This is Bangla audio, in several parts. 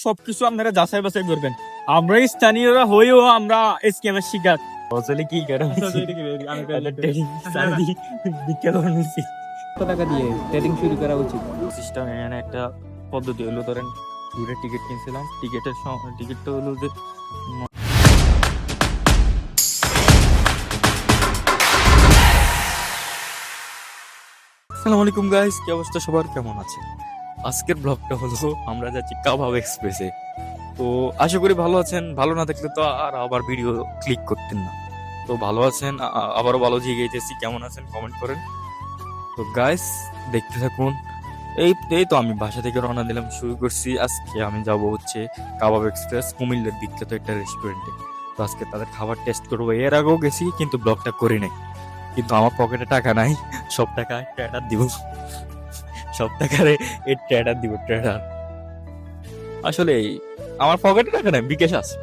সবকিছু আপনারা যাচাই বাছাই করবেন। আমরা স্থানীয়রা হয়েও আমরা স্ক্যামের শিকার। আসলে কি কারণ কত টাকা দিয়ে ট্রেডিং শুরু করা উচিত? সিস্টেম এখানে একটা পদ্ধতি হলো, ধরেন ট্যুরের টিকিট কিনছিলাম, টিকিটটা হলো যে আসসালামু আলাইকুম গাইস, কি অবস্থা সবার, কেমন আছে? আজকের ব্লগটা হলো আমরা যাচ্ছি কাবাব এক্সপ্রেসে। তো আশা করি ভালো আছেন, ভালো না থাকলে তো আর আবার ভিডিও ক্লিক করতেন না। তো ভালো আছেন, আবারও ভালো জিগেইতেছি, কেমন আছেন কমেন্ট করেন। তো গাইস দেখতে থাকুন। এই এই তো আমি বাসা থেকে রওনা দিলাম, শুরু করছি। আজকে আমি যাব হচ্ছে কাবাব এক্সপ্রেস, কুমিল্লার বিখ্যাত একটা রেস্টুরেন্টে। তো আজকে তাদের খাবার টেস্ট করবো। এর আগেও গেছি কিন্তু ব্লগটা করি নাই, কিন্তু আমার পকেটে টাকা নাই। সব টাকা ট্রেডার দিব, সব টাকারে এই ট্রেডার দিব, ট্রেডার। আসলে আমার পকেটে টাকা নাই, বিকাশ আছে,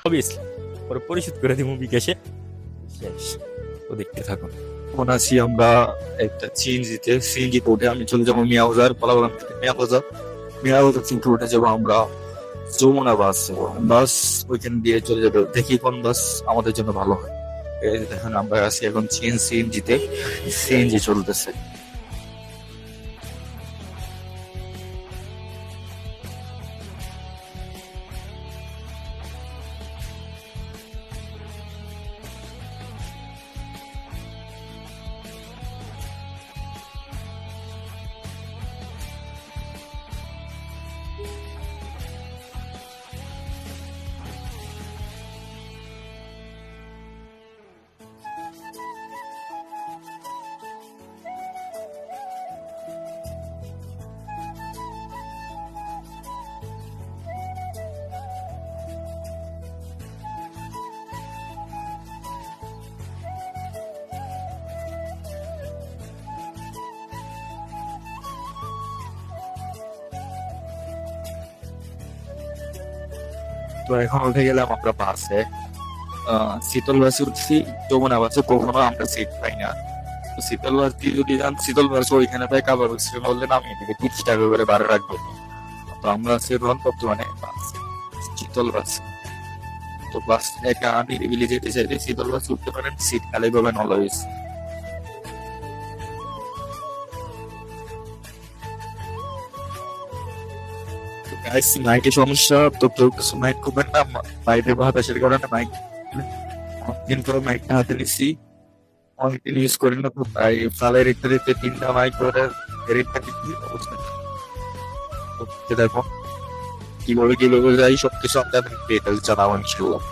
অবভিয়াসলি পরে পরিশোধ করে দিব বিকাশে। শেষ। তো দেখতে থাকুন। এখন আছি আমরা একটা সিএনজি উঠে আমি চলে যাবো মিয়াবাজার, পালাবাগান থেকে মিয়াবাজার থেকে উঠে যাবো আমরা যমুনা বাস ওইখান দিয়ে চলে যাবে। দেখি কোন বাস আমাদের জন্য ভালো হয়। এই যে দেখেন আমরা আছি এখন সিএনজি চলতেছে। তো এখন উঠে গেলাম আমরা বাসে, শীতল বাসে উঠছি। যমুনা বাসে কখনো আমরা সিট পাই না। তো শীতল বাস দিয়ে যদি যান, শীতল বাস ওইখানে পাই, কাবার বললে না, আমি এদিকে 30 টাকা করে ভাড়া রাখবো। তো আমরা আছি এখন বর্তমানে শীতল বাস। তো বাস একটা নিরিবিলি যেতে চাইলে শীতল বাস উঠতে পারেন, সিট খালি পাবেন অলওয়েজ। মাইকের সমস্যা, তো কেউ কিছু মাইক করবেন না, বাইরে বাতাসের কারণে মাইক, কিন্তু মাইকটা হাতে নিচ্ছি, অনেকদিন ইউজ করি না, তো তাই সালের ইত্যাদিতে 3টা মাইক করে এরিটটা কি অবস্থা। তো দেখো কিভাবে যাই, সবকিছু আপনাদের ডিটেলস জানাবো ইনশাল্লাহ।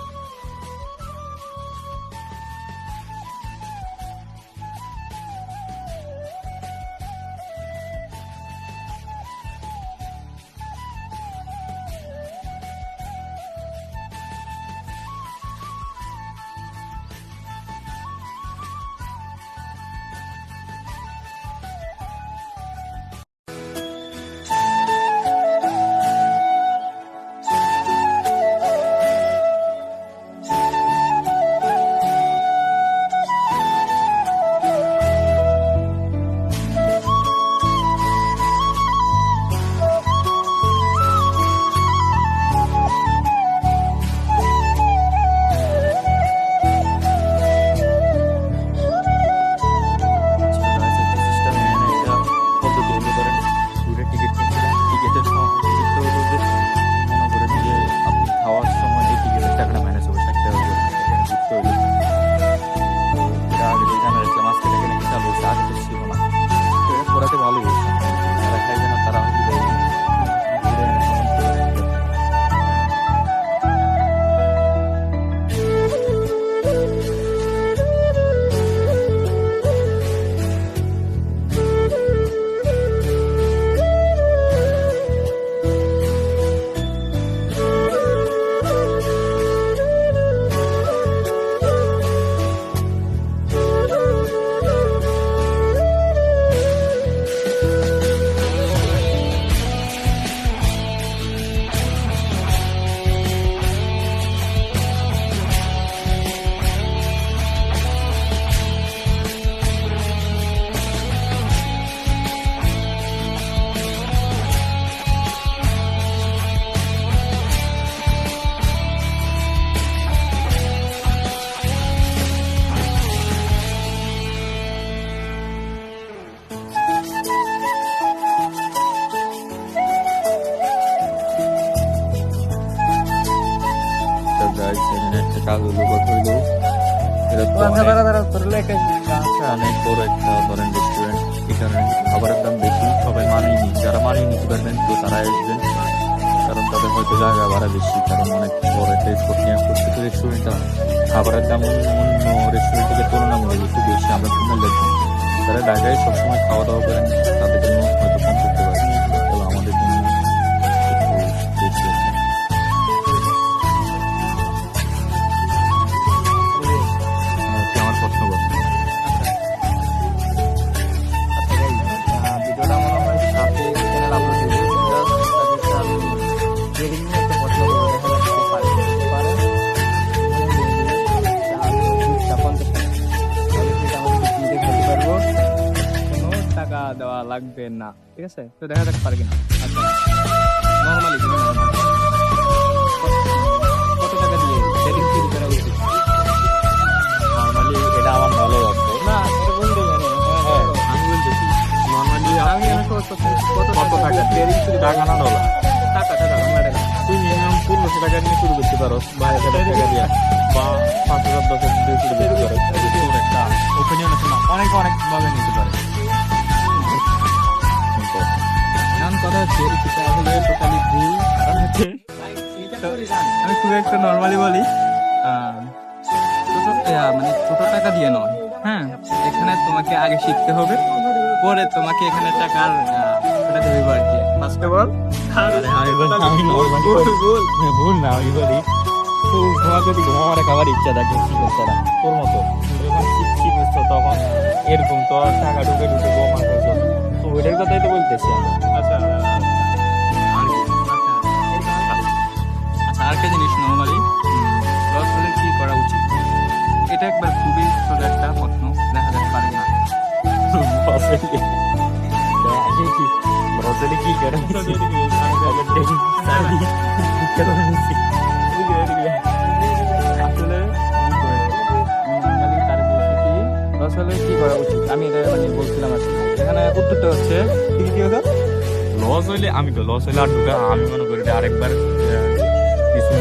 কাজ হলো বা হইলো, এটা তো অনেক বড় একটা ধরেন রেস্টুরেন্ট। এখানে খাবারের দাম বেশি, সবাই মানেনি, যারা মানিয়ে নিতে পারবেন তো তারা আসবেন, কারণ তাদের হয়তো জায়গা ভাড়া বেশি, কারণ অনেক বড় একটা স্পট নিয়ে প্রত্যেক রেস্টুরেন্টটা খাবারের দাম অন্য রেস্টুরেন্ট থেকে তুলনামূলক একটু বেশি। আমরা কুমিল্লার যারা ঢাকায় সবসময় খাওয়া দাওয়া করেন তাদের জন্য হয়তো কম করতে পারে, তবে আমাদের জন্য একটু বেশি আছে। আমার প্রশ্ন বল। ভিডিওটা মনে হয় সাথে চ্যানেল আপলোড দিয়েছে, তাদেরকে আমি ট্রেডিং নিয়ে একটা প্রশ্ন করবো, দেখা যাচ্ছে পারে তাহলে সেটা আমরা ফ্রিতে খেতে পারবো, কোনো টাকা দেওয়া লাগবে না, ঠিক আছে? তো দেখা যাক পারে কিনা। আচ্ছা, নর্মালি কত টাকা দিয়ে ট্রেডিং শুরু করা উচিত? নর্মালি এটা আমার ভালো লাগছে। না, এটা বলতে পারে। হ্যাঁ, আমি বলতেছি নর্মালি আমি কত টাকা ট্রেডিং শুরু টাকা না ডলার, টাকা বাংলা টাকা তুই মিনিমাম 1500 টাকা নিয়ে শুরু করতে পারো, বা 1000 টাকা দিয়ে, বা 5000 10,000 দিয়ে শুরু করতে পারো। এটা তোর একটা ওপিনিয়ন আছে না, অনেক ভাবে নিতে পারে। এখন কথা হচ্ছে এটা আসলে টোটালি ভুল। কারণ হচ্ছে আমি খুব একটা নর্মালি বলি, মানে ছোট টাকা দিয়ে নয়, হ্যাঁ, এখানে তোমাকে আগে শিখতে হবে, পরে তোমাকে এখানে টাকার এটা দেবে আর কি। ফার্স্ট অফ অল ভুল না, আমি বলি তো তোমার যদি ঘুমাবার খাবার ইচ্ছা থাকে শিখো তারা তোর মতো, যখন শিখছ তখন এরকম তো টাকা ঢুকে ঘুমা খাইছো, তো ওইটার কথাই তো বলতেছি আমি। আচ্ছা, আরেকটা জিনিস নর্মালি লস হলে কি করা উচিত, এটা একবার খুবই ছোট একটা প্রশ্ন, দেখা যাক পারে না। ব্রসেলি কি করে আসলে কি করা উচিত, আমি এটা মানে বলছিলাম আর কি। এখানে উত্তরটা হচ্ছে কি হলো, লস হইলে আমি তো লস হইলে আর ঢুকা, আমি মনে করি যে আরেকবার কিছু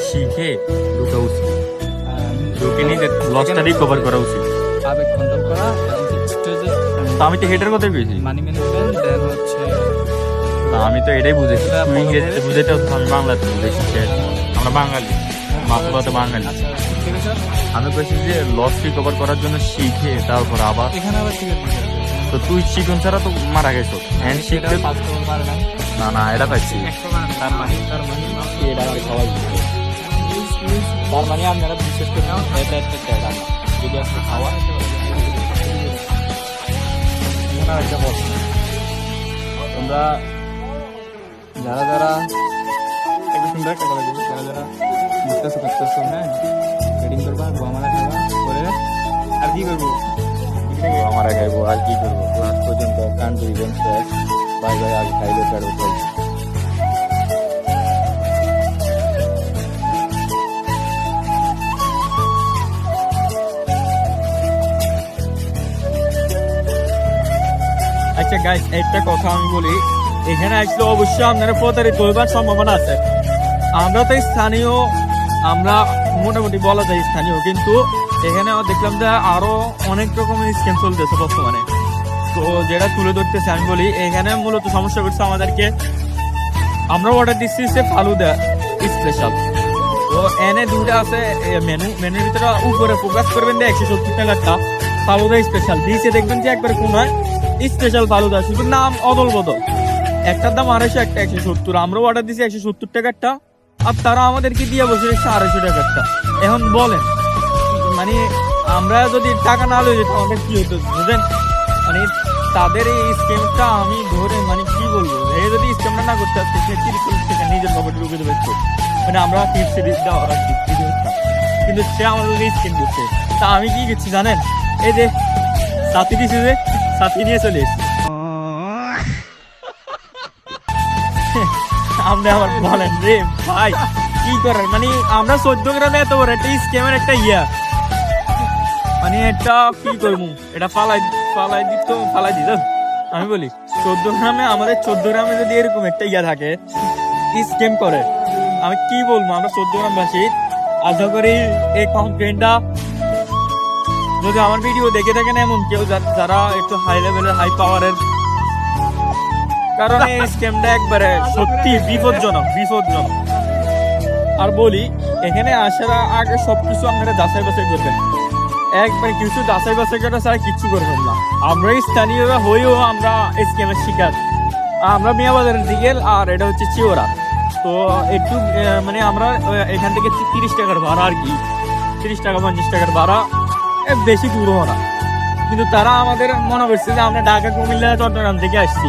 শিখে ঢুকা উচিত, ঢুকে নিজের লসটা রিকভার করা উচিত। আবেগ কন্ট্রোল করা, স্টেজে তো আমি তো হেটার কথাই বলছি, মানি ম্যানেজমেন্ট, দেন হচ্ছে আমি তো এটাই বুঝেছি, তুই ইংরেজিতে বুঝেতে আমি বাংলাতে বুঝেছি, আমরা বাঙালি, মাতৃভাষা বাঙালি। আচ্ছা, ঠিক আছে, আমি বলছি যে লস রিকভার করার জন্য শিখে তারপর আবার, এখানে আবার ঠিক আছে। তো তুই শিখন ছাড়া তো মারা গেছো, হ্যান্ড শিখতে পাস করতে পারে না, না এটা পাচ্ছি, তার মানে এটা আমি সবাই তার মানে আপনারা বিশেষ করে নাও, এটা একটা জায়গা যদি আপনি খাওয়া এখানে একটা প্রশ্ন, তোমরা যারা একটু সুন্দর একটা করে দেবো, যারা করতেছো, হ্যাঁ, ট্রেডিং করবা, গোয়ামারা খাবা, করে আর কি করবো, আমার খাইবো আর কি করবো, ক্লাস পর্যন্ত কান্ট্রি ইভেন্ট শেষ, বাই আগে খাইলে ছাড়বো। আচ্ছা গাইস, একটা কথা আমি বলি, এখানে আসলে অবশ্যই আপনারা প্রতারিত হইবার সম্ভাবনা আছে। আমরা তো স্থানীয়, আমরা মোটামুটি বলা যায় স্থানীয়, কিন্তু এখানে দেখলাম যে আরো অনেক রকমের স্ক্যাম চলতেছে বর্তমানে। তো যেটা তুলে ধরতেছে আমি বলি, এখানে মূলত সমস্যা করছে আমাদেরকে, আমরা অর্ডার দিচ্ছি সে ফালুদা স্পেশাল, তো এনে দুটা আছে মেনুর ভিতরে, উপরে ফোকাস করবেন যে 170 টাকারটা ফালুদা স্পেশাল দিয়েছে, দেখবেন যে একবার কোন হয় স্পেশাল ফালুদা, শুধু নাম অদল বদল, একটার দাম 250, একটা 170। আমরা অর্ডার দিচ্ছি 170 টাকারটা, আর তারা আমাদেরকে দিয়ে বসে 250 টাকারটা। এখন বলেন, মানে আমরা যদি টাকা না লই যেতাম আমাদের কি হতো বুঝলেন? মানে তাদের এই স্কিমটা আমি ধরে, মানে কি বলবো, এই যদি স্কিমটা না করতে আসছে সে 30 টাকা নিজের পকেটে ঢুকে দেবে, মানে আমরা টিপস দেওয়ার কিন্তু সে আমাদের স্কিম করছে। তা আমি কি করছি জানেন, এই যে সাথী দিছি, যে সাথী নিয়ে চলে এসেছি। আপনি আমার বলেন রে ভাই, কি করার, মানে আমরা 14 গ্রামে এত বড় একটা স্কিমের একটা মানে এটা কি করবো, এটা ফালাই দিত। আমি বলি 14 গ্রামে, আমাদের 14 গ্রামে যদি এরকম একটা থাকে স্কিম করে, আমি কি বলবো, আমরা 14 গ্রামবাসী আশা করি এই কমপ্লেনটা যদি আমার ভিডিও দেখে থাকেন এমন কেউ যারা একটু হাই লেভেলের হাই পাওয়ারের, কারণ এই স্ক্যামটা একবারে সত্যি বিপজ্জনক। আর বলি এখানে আসার আগে সবকিছু আপনারা যাচাই বাছাই করবেন, একবারে কিছু যাচাই বাছাই করা ছাড়া কিচ্ছু করবেন না। আমরা স্থানীয়রা হয়েও আমরা স্ক্যামের শিকার। আমরা মিয়াবাজারের দিকে, আর এটা হচ্ছে চিওরা। তো একটু মানে আমরা এখান থেকে 30 টাকার ভাড়া, আর কি 30 টাকা 50 টাকার ভাড়া, বেশি দূরও না। কিন্তু তারা আমাদের মনে করছে যে আমরা ঢাকা, কুমিল্লা, চট্টগ্রাম থেকে আসছি।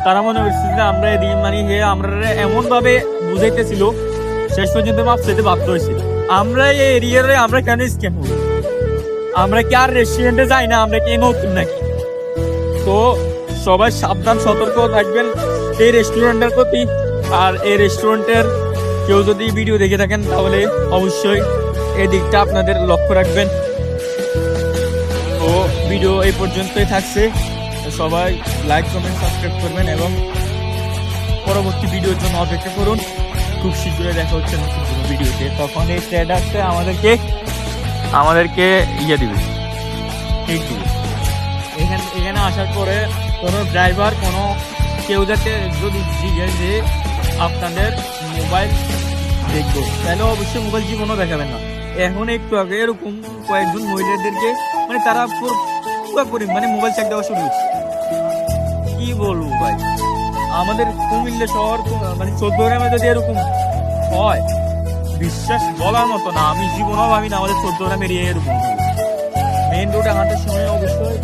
তারা মনে করছে যে আমরা এদিকে মানে আমরা এমন ভাবে বুঝাইতেছিল, শেষ পর্যন্ত মাপ চাইতে বাধ্য হয়েছিল। আমরা এই এরিয়ারে আমরা কেন স্ক্যাম হবো? আমরা কি আর রেস্টুরেন্টে যাই না? আমরা কি নতুন নাকি? তো সবাই সাবধান, সতর্ক থাকবেন এই রেস্টুরেন্টের প্রতি। আর এই রেস্টুরেন্টের কেউ যদি ভিডিও দেখে থাকেন তাহলে অবশ্যই এই দিকটা আপনাদের লক্ষ্য রাখবেন। তো ভিডিও এই পর্যন্তই থাকছে। সবাই লাইক, কমেন্ট, সাবস্ক্রাইব করবেন এবং পরবর্তী ভিডিওর জন্য অপেক্ষা করুন। খুব শীঘ্রই দেখা হচ্ছে নতুন কোনো ভিডিওতে। তখন এই ট্রেডার্সে আমাদেরকে ইয়ে দিবে, ঠিক দিবে। এখানে আসার পরে কোনো ড্রাইভার, কোনো কেউ যাতে যদি জিজ্ঞেস যে আপনাদের মোবাইল দেখবো, তাহলে অবশ্যই মোবাইল জীবনও দেখাবেন না। এখন একটু আগে এরকম কয়েকজন মহিলাদেরকে মানে তারা পুরোপুরি মানে মোবাইল চেক দেওয়া শুরু হচ্ছে। কি বলবো ভাই, আমাদের কুমিল্লা শহর মানে চৌদ্দগ্রামে যদি এরকম হয়, বিশ্বাস বলার মতো না। আমি জীবনেও ভাবি না আমাদের চৌদ্দগ্রাম এরিয়া এরকম। মেইন রোডে হাঁটার সময় অবশ্যই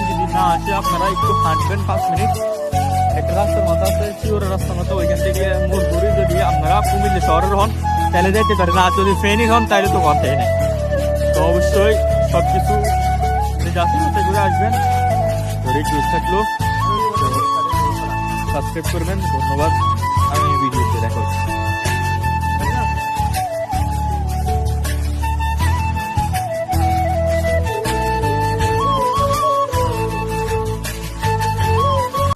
যদি না আসে আপনারা একটু হাঁটবেন 5 মিনিট। একটা রাস্তার মাথা আছে, চিওরা রাস্তার মতো, ওইখান থেকে মোড় ঘুরে যদি আপনারা কুমিল্লা শহরের হন তাহলে যেতে পারেন। আর যদি ফেনীর হন তাহলে তো কথাই নেই। তো অবশ্যই সবকিছু যাচাই বাছাই করে আসবেন। তো রিকোয়েস্ট থাকলো সাবস্ক্রাইব করবেন। ধন্যবাদ। আমি ভিডিওতে দেখা হচ্ছে।